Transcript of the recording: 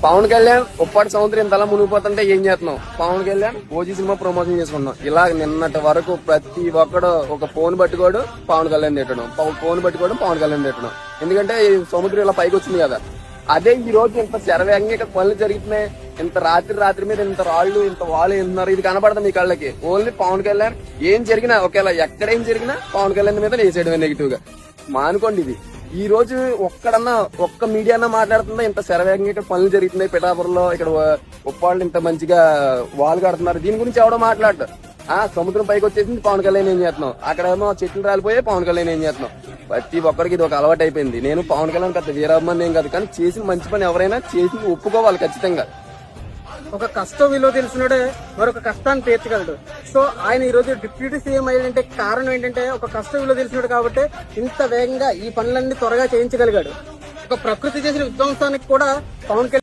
పవన్ కళ్యాణ్ ఉప్పాటి సముద్రం ఇంతలా మునిగిపోతుంటే ఏం చేస్తున్నాం? Pawan Kalyan OG cinema promotion చేసుకున్నాం. ఇలా నిన్నటి వరకు ప్రతి ఒక్కడు ఒక ఫోన్ పట్టుకోడు పవన్ కళ్యాణ్ తిట్టడం, ఫోన్ పట్టుకోవడం పవన్ కళ్యాణ్ తిట్టడం. ఎందుకంటే ఈ సముద్రం ఇలా పైకి వచ్చింది కదా. అదే ఈ రోజు ఇంత శరవేగంగా ఇక్కడ పనులు జరుగుతున్నాయి. ఇంత రాత్రి మీద ఇంత రాళ్లు ఇంత వాళ్ళు వెళ్తున్నారు. ఇది కనపడదు మీ కళ్ళకి. ఓన్లీ పవన్ కళ్యాణ్ ఏం జరిగినా ఒకేలా ఎక్కడేం జరిగినా పవన్ కళ్యాణ్ మీద వేసేయడమే నెగిటివ్ గా. మానుకోండి ఇది. ఈ రోజు ఒక్క మీడియా మాట్లాడుతుందా? ఇంత శరవేగంగా ఇక్కడ పనులు జరుగుతున్నాయి పిఠాపురంలో, ఇక్కడ ఉప్పాళ్ళు ఇంత మంచిగా వాల్ కడుతున్నారు. దీని గురించి ఎవడో మాట్లాడు. సముద్రం పైకి వచ్చేసింది పవన్ కళ్యాణ్ ఏం చేస్తున్నాం, అక్కడేమో చెట్లు రాలిపోయే పవన్ కళ్యాణ్ ఏం చేస్తున్నాం. ప్రతి ఒక్కరికి ఇది ఒక అలవాటు అయిపోయింది. నేను పవన్ కళ్యాణ్ పెద్ద వీరాభిమాని ఏం కాదు, కానీ చేసిన మంచి పని ఎవరైనా చేసి ఒప్పుకోవాలి ఖచ్చితంగా. ఒక కష్టం విలువ తెలిసినడే మరొక కష్టాన్ని తీర్చగలడు. సో ఆయన ఈ రోజు డిప్యూటీ సీఎం అయ్యాడంటే కారణం ఏంటంటే ఒక కష్టం విలువ తెలిసినాడు కాబట్టి ఇంత వేగంగా ఈ పనులన్నీ త్వరగా చేయించగలిగాడు. ఒక ప్రకృతి చేసిన విధ్వంసానికి కూడా పవన్ కళ్యాణ్